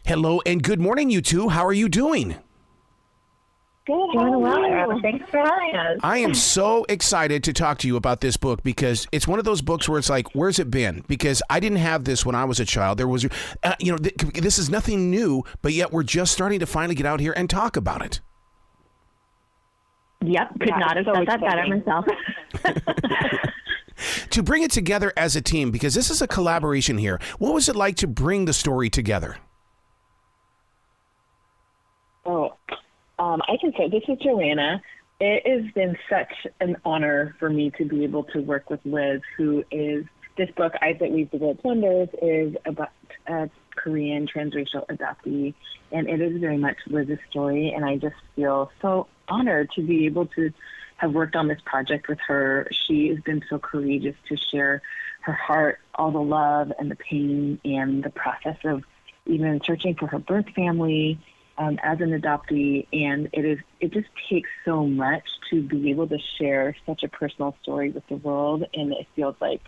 Hello and good morning, you two. How are you doing? Good. Doing well. Thanks for having us. I am so excited to talk to you about this book because it's one of those books where it's like, where's it been? Because I didn't have this when I was a child. There was, this is nothing new, but yet we're just starting to finally get out here and talk about it. Yep. Could not have said that better myself. To bring it together as a team, because this is a collaboration here. What was it like to bring the story together? I can say this is Joanna. It has been such an honor for me to be able to work with Liz, who is, this book, Eyes That Weave the World's Wonders, is about a Korean transracial adoptee, and it is very much Liz's story, and I just feel so honored to be able to have worked on this project with her. She has been so courageous to share her heart, all the love and the pain and the process of even searching for her birth family, as an adoptee, and it just takes so much to be able to share such a personal story with the world, and it feels like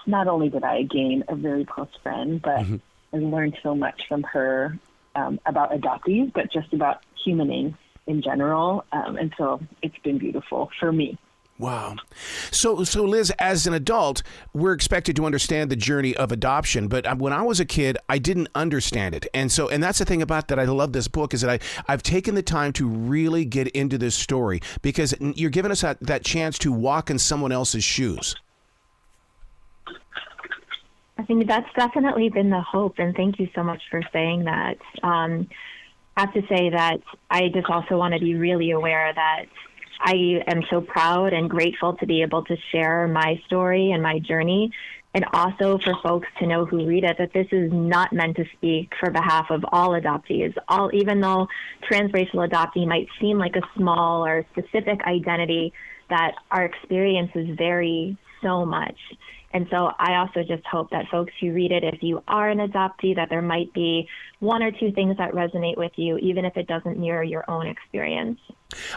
not only did I gain a very close friend, but I learned so much from her about adoptees, but just about humaning in general, and so it's been beautiful for me. Wow. So Liz, as an adult, we're expected to understand the journey of adoption. But when I was a kid, I didn't understand it. And that's the thing about that I love this book is that I've taken the time to really get into this story because you're giving us that chance to walk in someone else's shoes. I think that's definitely been the hope. And thank you so much for saying that. I have to say that I just also want to be really aware that I am so proud and grateful to be able to share my story and my journey, and also for folks to know who read it that this is not meant to speak for behalf of all adoptees. Even though transracial adoptee might seem like a small or specific identity, that our experiences vary so much. And so I also just hope that folks who read it, if you are an adoptee, that there might be one or two things that resonate with you, even if it doesn't mirror your own experience.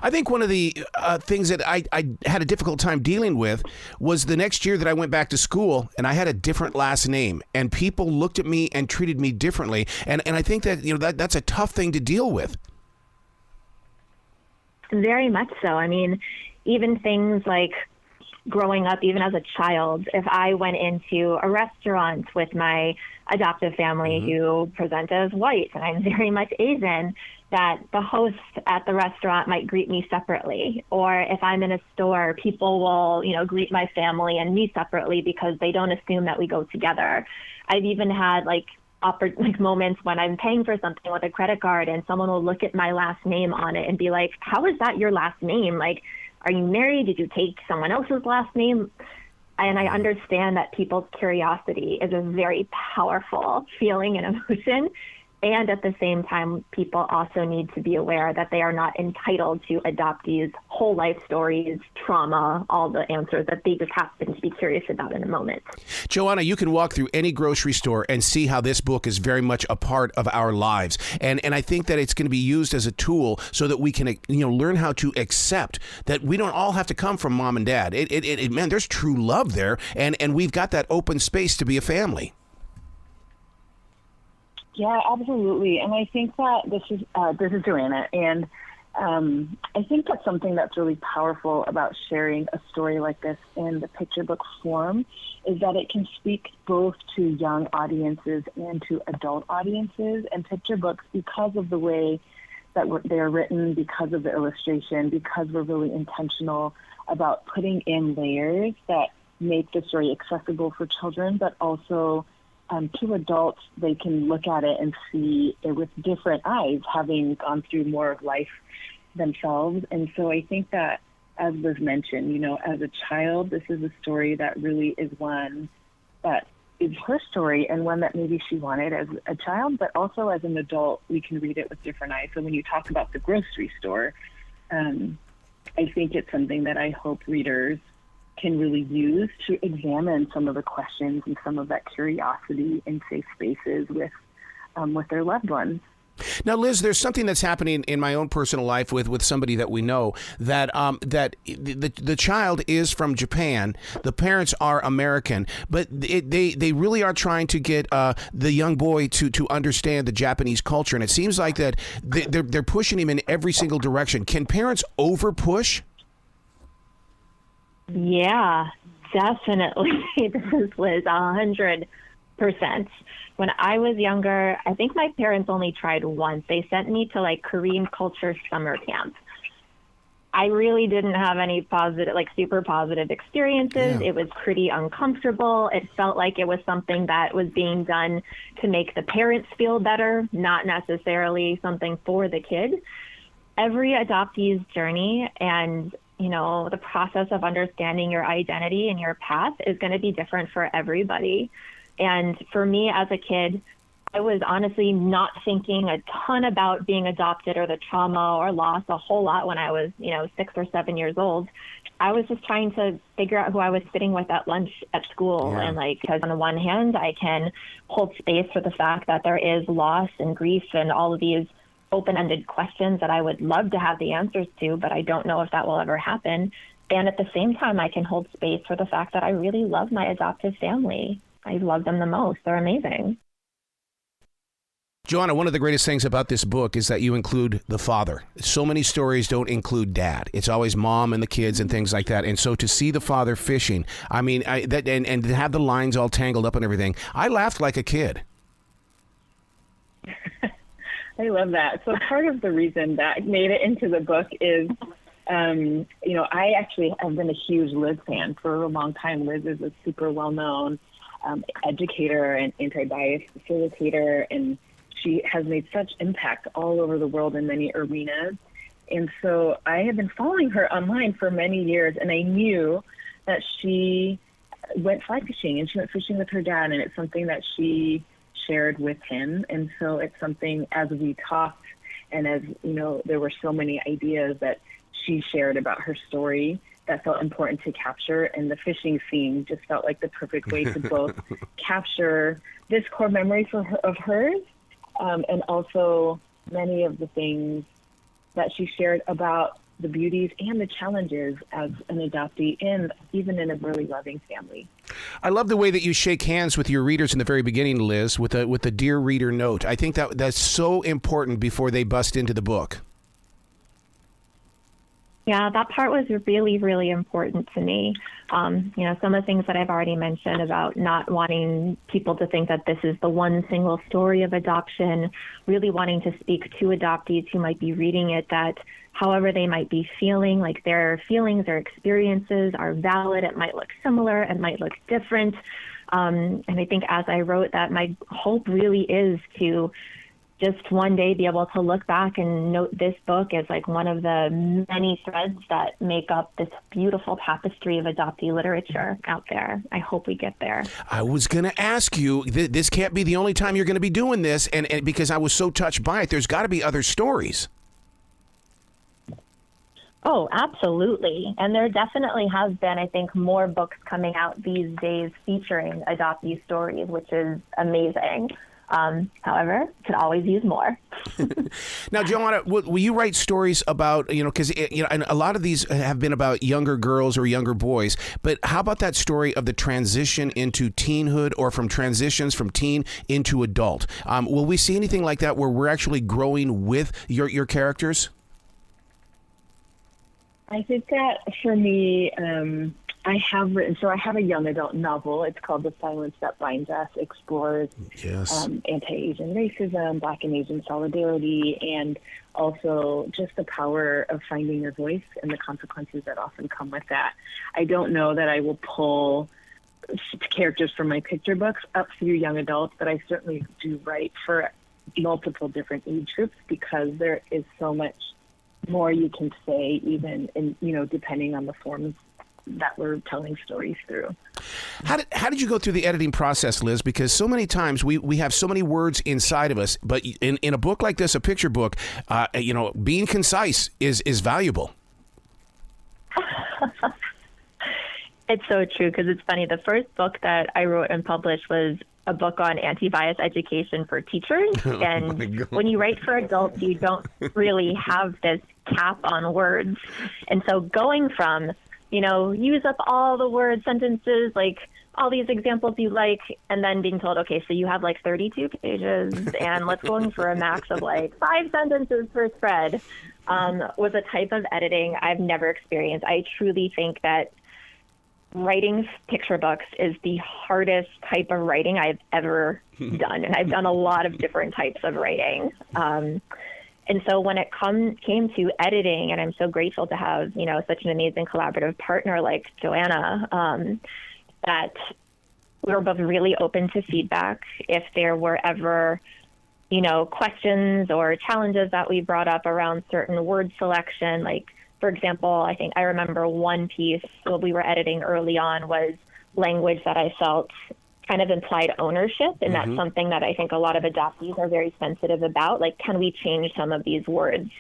I think one of the things that I had a difficult time dealing with was the next year that I went back to school and I had a different last name and people looked at me and treated me differently. And I think that, that's a tough thing to deal with. Very much so. I mean, even things like growing up, even as a child, if I went into a restaurant with my adoptive family who present as white and I'm very much Asian, that the host at the restaurant might greet me separately. Or if I'm in a store, people will, greet my family and me separately because they don't assume that we go together. I've even had moments when I'm paying for something with a credit card and someone will look at my last name on it and be like, how is that your last name? Like, are you married? Did you take someone else's last name? And I understand that people's curiosity is a very powerful feeling and emotion. And at the same time, people also need to be aware that they are not entitled to adoptees' whole life stories, trauma, all the answers that they just happen to be curious about in a moment. Joanna, you can walk through any grocery store and see how this book is very much a part of our lives. And I think that it's going to be used as a tool so that we can, learn how to accept that we don't all have to come from mom and dad. Man, there's true love there. And we've got that open space to be a family. Yeah, absolutely. And I think that this is Joanna, and I think that's something that's really powerful about sharing a story like this in the picture book form is that it can speak both to young audiences and to adult audiences. And picture books, because of the way that they're written, because of the illustration, because we're really intentional about putting in layers that make the story accessible for children, but also to adults, they can look at it and see it with different eyes, having gone through more of life themselves. And so I think that, as was mentioned, as a child, this is a story that really is one that is her story and one that maybe she wanted as a child, but also as an adult, we can read it with different eyes. So when you talk about the grocery store, I think it's something that I hope readers can really use to examine some of the questions and some of that curiosity in safe spaces with their loved ones. Now, Liz, there's something that's happening in my own personal life with somebody that we know that the child is from Japan. The parents are American, but they really are trying to get the young boy to understand the Japanese culture, and it seems like that they're pushing him in every single direction. Can parents over push? Yeah, definitely. This is Liz, 100%. When I was younger, I think my parents only tried once. They sent me to like Korean culture summer camp. I really didn't have any positive, like super positive experiences. Yeah. It was pretty uncomfortable. It felt like it was something that was being done to make the parents feel better, not necessarily something for the kid. Every adoptee's journey and the process of understanding your identity and your path is going to be different for everybody. And for me as a kid, I was honestly not thinking a ton about being adopted or the trauma or loss a whole lot when I was, 6 or 7 years old. I was just trying to figure out who I was sitting with at lunch at school. Yeah. And because on the one hand, I can hold space for the fact that there is loss and grief and all of these open-ended questions that I would love to have the answers to, but I don't know if that will ever happen. And at the same time, I can hold space for the fact that I really love my adoptive family. I love them the most. They're amazing. Joanna, one of the greatest things about this book is that you include the father. So many stories don't include dad. It's always mom and the kids and things like that. And so to see the father fishing, I mean, and to have the lines all tangled up and everything, I laughed like a kid. I love that. So part of the reason that made it into the book is, I actually have been a huge Liz fan for a long time. Liz is a super well-known educator and anti-bias facilitator, and she has made such impact all over the world in many arenas. And so I have been following her online for many years, and I knew that she went fly fishing, and she went fishing with her dad, and it's something that she shared with him. And so it's something, as we talked and as there were so many ideas that she shared about her story that felt important to capture, and the fishing scene just felt like the perfect way to both capture this core memory of hers, and also many of the things that she shared about the beauties and the challenges as an adoptee, and even in a really loving family. I love the way that you shake hands with your readers in the very beginning, Liz, with a dear reader note. I think that's so important before they bust into the book. Yeah, that part was really, really important to me. Some of the things that I've already mentioned about not wanting people to think that this is the one single story of adoption, really wanting to speak to adoptees who might be reading it, that however they might be feeling, like their feelings or experiences are valid. It might look similar, it might look different. And I think as I wrote that, my hope really is to just one day be able to look back and note this book as like one of the many threads that make up this beautiful tapestry of adoptee literature out there. I hope we get there. I was going to ask you, this can't be the only time you're going to be doing this, and because I was so touched by it, there's got to be other stories. Oh, absolutely. And there definitely has been, I think, more books coming out these days featuring adoptee stories, which is amazing. However, could always use more. Now, Joanna, will you write stories about, because and a lot of these have been about younger girls or younger boys, but how about that story of the transition into teenhood, or from transitions from teen into adult? Will we see anything like that where we're actually growing with your characters? I think that for me, I have a young adult novel. It's called The Silence That Binds Us, explores anti-Asian racism, Black and Asian solidarity, and also just the power of finding your voice and the consequences that often come with that. I don't know that I will pull characters from my picture books up through young adults, but I certainly do write for multiple different age groups, because there is so much more you can say, even in, depending on the forms that we're telling stories through. How did you go through the editing process, Liz? Because so many times we have so many words inside of us, but in a book like this, a picture book, being concise is valuable. It's so true, because it's funny. The first book that I wrote and published was a book on anti-bias education for teachers. And when you write for adults, you don't really have this cap on words. And so going from, use up all the word sentences, like all these examples you like, and then being told, okay, so you have like 32 pages and let's go for a max of like 5 sentences per spread, was a type of editing I've never experienced. I truly think that writing picture books is the hardest type of writing I've ever done. And I've done a lot of different types of writing. And so when it came to editing, and I'm so grateful to have, such an amazing collaborative partner like Joanna, that we were both really open to feedback. If there were ever, questions or challenges that we brought up around certain word selection, like, for example, I remember one piece that we were editing early on was language that I felt kind of implied ownership. And that's something that I think a lot of adoptees are very sensitive about. Like, can we change some of these words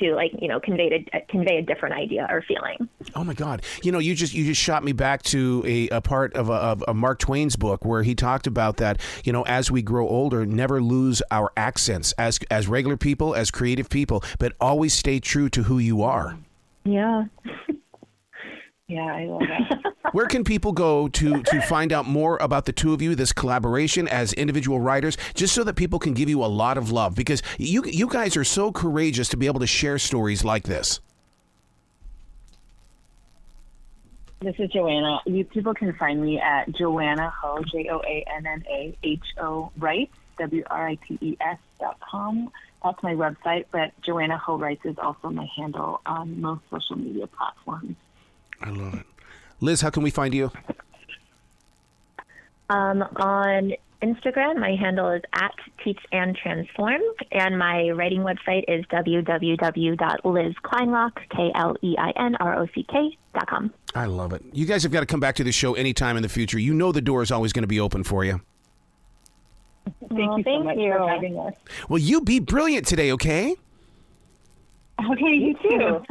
to convey a different idea or feeling? Oh my God! You just shot me back to a part of Mark Twain's book where he talked about that. As we grow older, never lose our accents as regular people, as creative people, but always stay true to who you are. Yeah. Yeah, I love that. Where can people go to find out more about the two of you, this collaboration as individual writers, just so that people can give you a lot of love? Because you guys are so courageous to be able to share stories like this. This is Joanna. People can find me at Joanna Ho, JoannaHo, Writes, WRITES.com. That's my website, but Joanna Ho Writes is also my handle on most social media platforms. I love it. Liz, how can we find you? On Instagram, my handle is @teachandtransform, and my writing website is www.lizkleinrock.com. I love it. You guys have got to come back to the show anytime in the future. The door is always going to be open for you. Thank you so much for having us. Well, you be brilliant today, okay? Okay, you too.